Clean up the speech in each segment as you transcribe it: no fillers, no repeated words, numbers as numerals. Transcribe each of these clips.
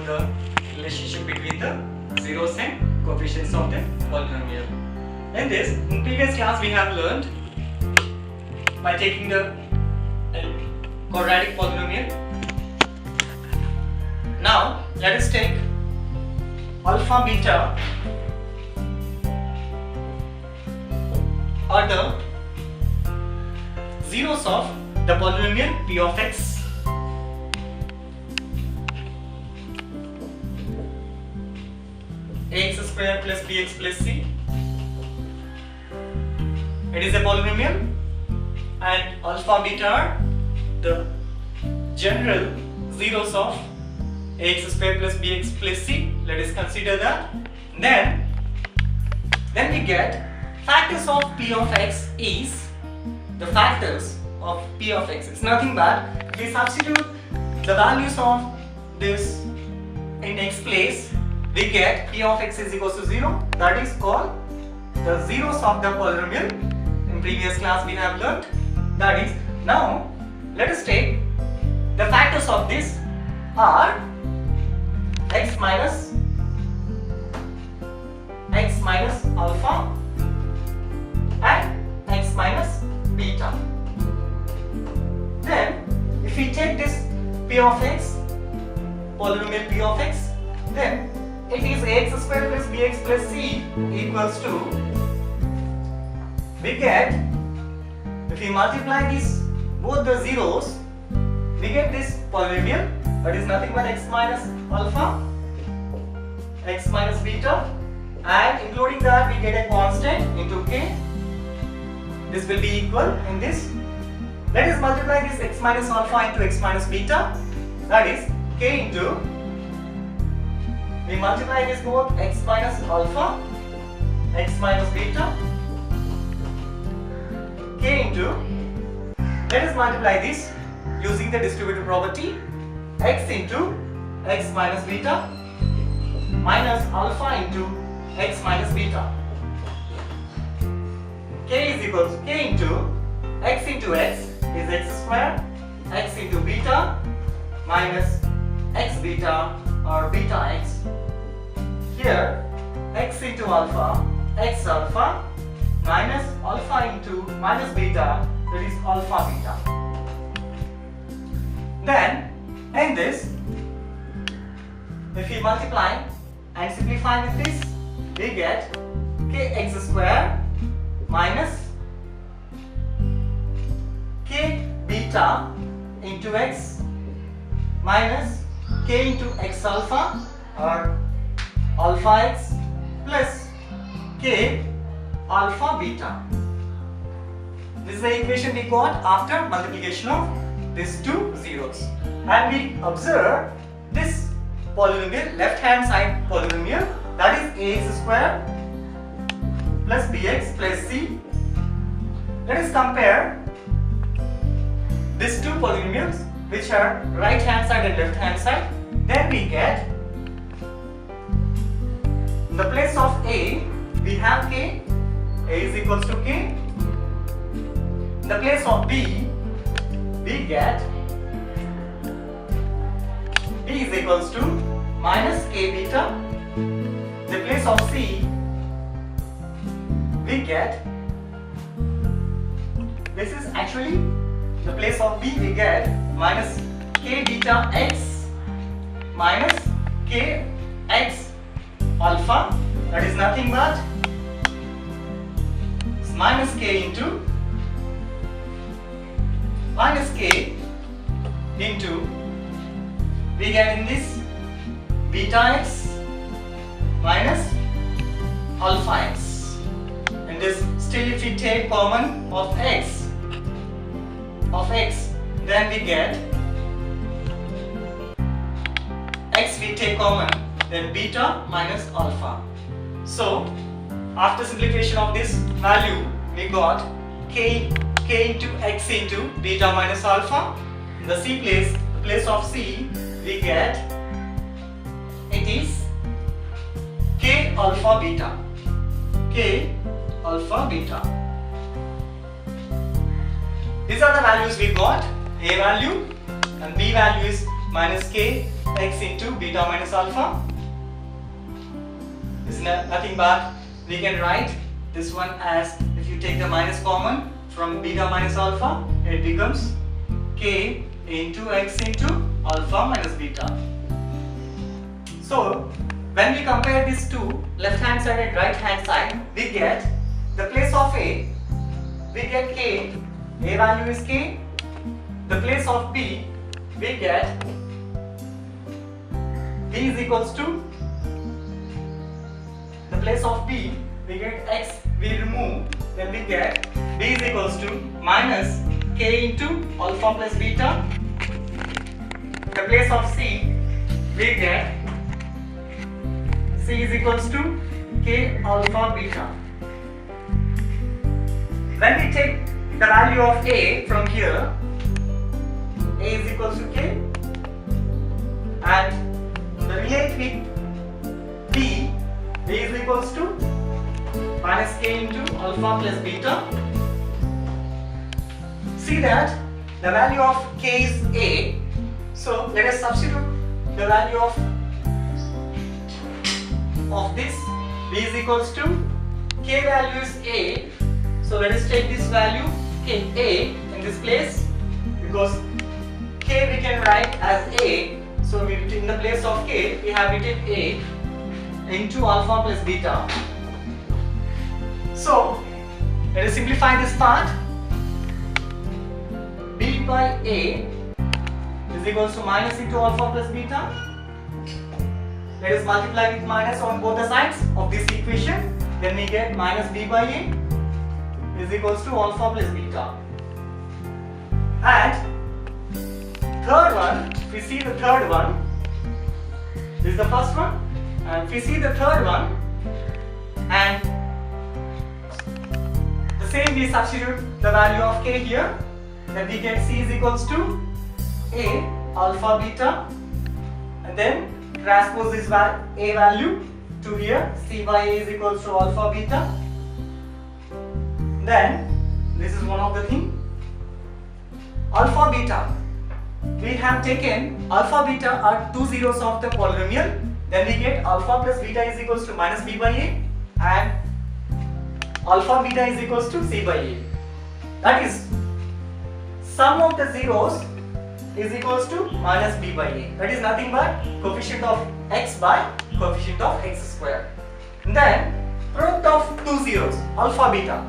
the relationship between the zeros and coefficients of the polynomial. In previous class we have learned by taking the quadratic polynomial. Now let us take alpha beta are the zeros of the polynomial p of x. Ax square plus bx plus c. It is a polynomial, and alpha beta are the general zeros of ax square plus bx plus c. Let us consider that. Then we get factors of p of x is the factors of p of x. It's nothing but we substitute the values of this in x place. We get p of x is equals to 0. That is called the zeros of the polynomial. In previous class we have learnt. That is, now let us take the factors of this are x minus alpha and x minus beta. Then if we take this p of x, polynomial p of x, then it is ax square plus bx plus c equals to, we get, if we multiply these both the zeros, we get this polynomial, that is nothing but x minus alpha, x minus beta, and including that we get a constant into k. This will be equal in this. Let us multiply this x minus alpha into x minus beta, that is k into, we multiply this both x minus alpha, x minus beta, k into, let us multiply this using the distributive property, x into x minus beta minus alpha into x minus beta. K is equals to k into x is x square, x into beta minus x beta or beta x. Here x into alpha, x alpha minus alpha into minus beta, that is alpha beta. Then in this, if we multiply and simplify with this, we get kx square minus k beta into x minus k into x alpha or alpha x plus k alpha beta. This is the equation we got after multiplication of these two zeros. And we observe this polynomial, left hand side polynomial, that is ax square plus bx plus c. Let us compare these two polynomials which are right hand side and left hand side. Then we get, in the place of a we have k, a is equals to k. In the place of b we get b is equals to minus k beta. In the place of c we get, this is actually the place of b, we get minus k beta x minus k x alpha, that is nothing but minus k into minus k into, we get in this beta x minus alpha x. And this, still if we take common of x, then we get x we take common, then beta minus alpha. So after simplification of this value, we got k into x into beta minus alpha. In the c place, the place of c, we get, it is k alpha beta. K alpha beta. These are the values we got. A value and B value is minus k x into beta minus alpha is nothing but we can write this one as, if you take the minus common from beta minus alpha, it becomes k into x into alpha minus beta. So when we compare these two, left hand side and right hand side, we get the place of a, we get k, a value is k. The place of b, we get b is equals to, the place of b, we get x, we remove, then we get b is equals to minus k into alpha plus beta. The place of c, we get c is equals to k alpha beta. When we take the value of a from here, a is equals to k, and the relate with b, b is equals to minus k into alpha plus beta. See that the value of k is a, so let us substitute the value of this. B is equals to, k value is a, so let us take this value k a in this place, because k we can write as a, so we in the place of k we have written a into alpha plus beta. So let us simplify this part. B by a is equals to minus into alpha plus beta. Let us multiply with minus on both the sides of this equation. Then we get minus b by a is equals to alpha plus beta. And third one, if we see the third one, this is the first one, and if we see the third one, and the same we substitute the value of k here, then we get c is equals to a alpha beta, and then transpose this a value to here, c by a is equals to alpha beta. Then this is one of the thing. Alpha beta, we have taken alpha beta are two zeros of the polynomial, then we get alpha plus beta is equals to minus b by a, and alpha beta is equals to c by a. That is, sum of the zeros is equals to minus b by a. That is nothing but coefficient of x by coefficient of x square. Then product of two zeros, alpha beta,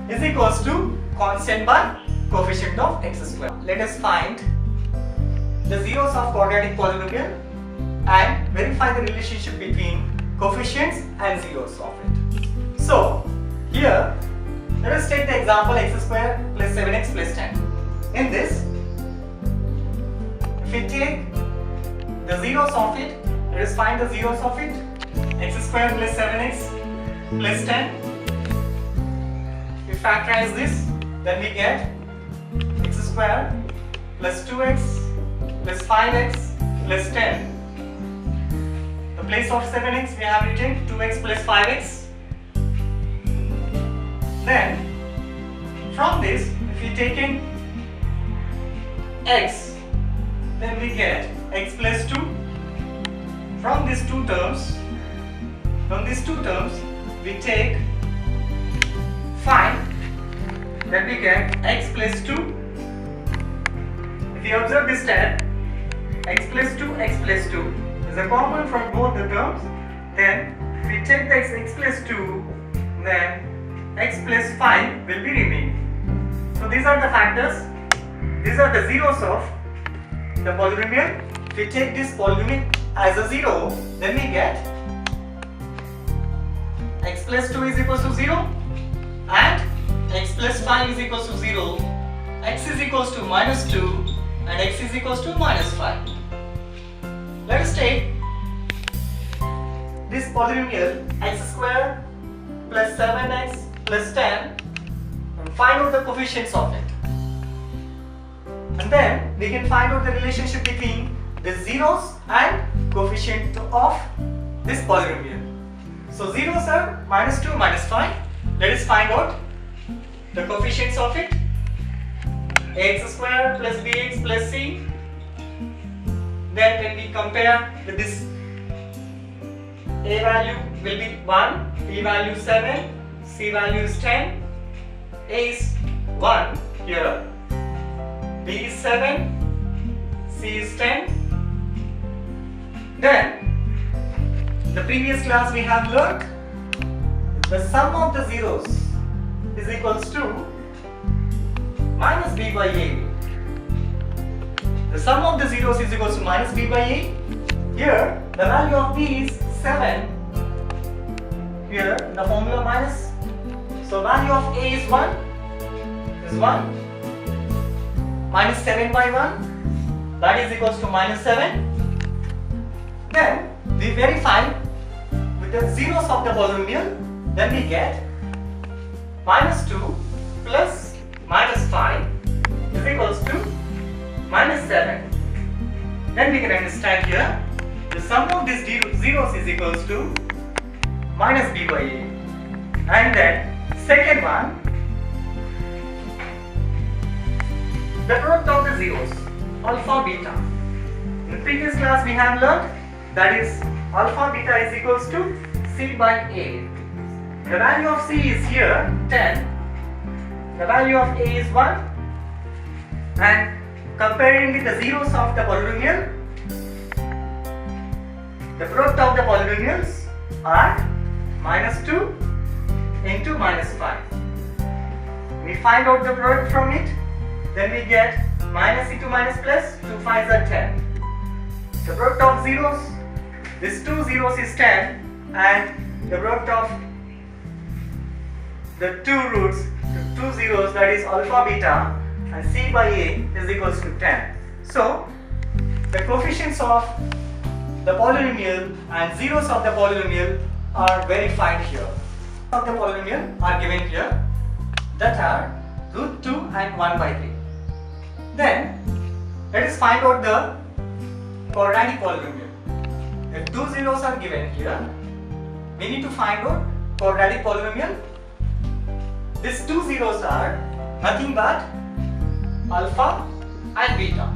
is equals to constant by coefficient of x square. Let us find the zeros of quadratic polynomial and verify the relationship between coefficients and zeros of it. So here let us take the example x square plus 7x plus 10. In this, if we take the zeros of it, let us find the zeros of it. X square plus 7x plus 10. If we factorize this, then we get x square plus 2x plus 5x plus 10. The place of 7x we have written 2x plus 5x. Then from this, if we take in x, then we get x plus 2. From these two terms, we take 5, then we get x plus 2. If you observe this step, x plus 2 is a common from both the terms. Then if we take the x plus 2, then x plus 5 will be remaining. So these are the factors, these are the zeros of the polynomial. If we take this polynomial as a 0, then we get x plus 2 is equals to 0 and x plus 5 is equals to 0, x is equals to minus 2 and x is equals to minus 5. Let us take this polynomial x square plus 7x plus 10 and find out the coefficients of it. And then we can find out the relationship between the zeros and coefficient of this polynomial. So zeros are minus 2, minus 5. Let us find out the coefficients of it. Ax square plus bx plus c. Then when we compare with this, A value will be 1, B value 7, C value is 10, A is 1 here, B is 7, C is 10. Then the previous class we have learned the sum of the zeros is equals to minus B by A. The sum of the zeros is equals to minus B by A. Here the value of B is 7. Here the formula minus. So value of A is 1. Is 1. Minus 7 by 1. That is equals to minus 7. Then we verify with the zeros of the polynomial. Then we get minus 2 plus minus 5 is equals to minus 7. Then we can understand here the sum of these zeros is equals to minus B by A. And then second one, the product of the zeros, alpha beta. In the previous class we have learned that is alpha beta is equals to C by A. The value of C is here 10. The value of A is 1. And comparing with the zeros of the polynomial, the product of the polynomials are minus 2 into minus 5. We find out the product from it, then we get minus into minus plus, 2 5s are 10. The product of zeros, this 2 zeros is 10, and the product of the two roots, the 2 zeros, that is alpha beta and C by A is equals to 10. So the coefficients of the polynomial and zeros of the polynomial are verified here. Of the polynomial are given here, that are root 2 and 1 by 3. Then let us find out the quadratic polynomial. If 2 zeros are given here, we need to find out quadratic polynomial. These 2 zeros are nothing but alpha and beta.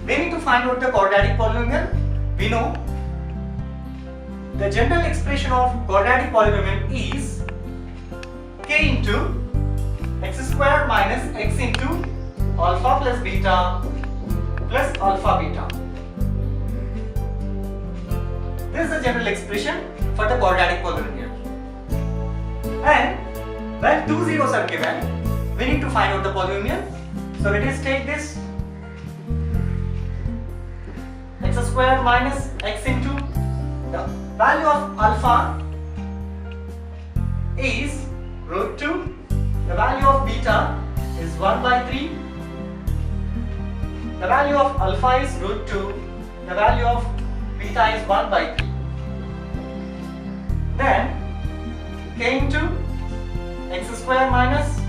We need to find out the quadratic polynomial. We know the general expression of quadratic polynomial is k into x square minus x into alpha plus beta plus alpha beta. This is the general expression for the quadratic polynomial. And when 2 zeros are given, we need to find out the polynomial. So let us take this x square minus x into the value of alpha is root 2, the value of beta is 1 by 3, the value of alpha is root 2, the value of beta is 1 by 3. Then k into x square minus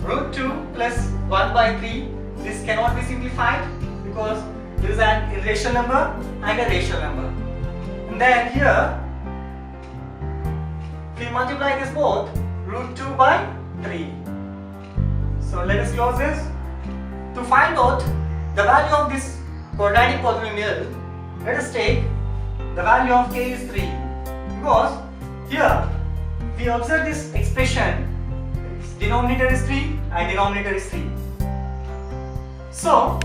root 2 plus 1 by 3. This cannot be simplified because there is an irrational number and a rational number. And then here, if we multiply this both, root 2 by 3. So let us close this. To find out the value of this quadratic polynomial, let us take the value of k is 3. Because here, we observe this expression, denominator is 3 and denominator is 3. So,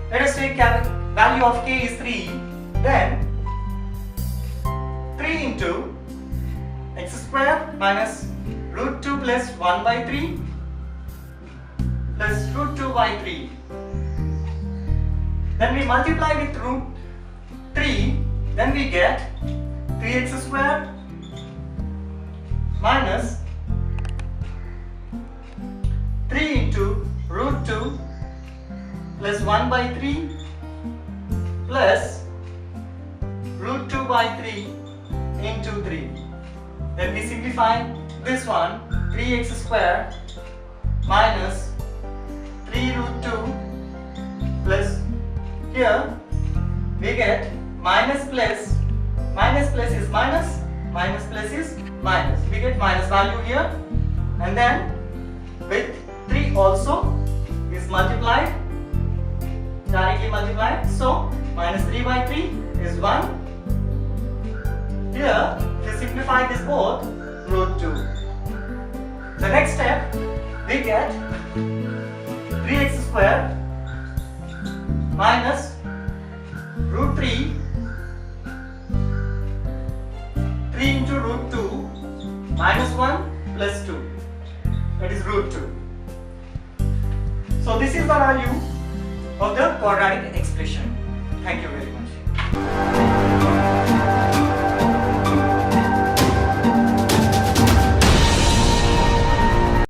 let us take value of k is 3, then 3 into x square minus root 2 plus 1 by 3 plus root 2 by 3. Then we multiply with root 3, then we get 3x square minus 3 into root 2 plus 1 by 3 plus root 2 by 3 into 3. Then we simplify this one, 3x square minus 3 root 2 plus, here we get minus plus is minus, minus plus is minus. We get minus value here, and then with 3 also is multiplied, directly multiplied. So minus 3 by 3 is 1. Here, if you simplify this both, root 2. The next step, we get 3x square minus root 3 into root 2 minus 1 plus 2, that is root 2. So this is the value of the quadratic expression. Thank you very much.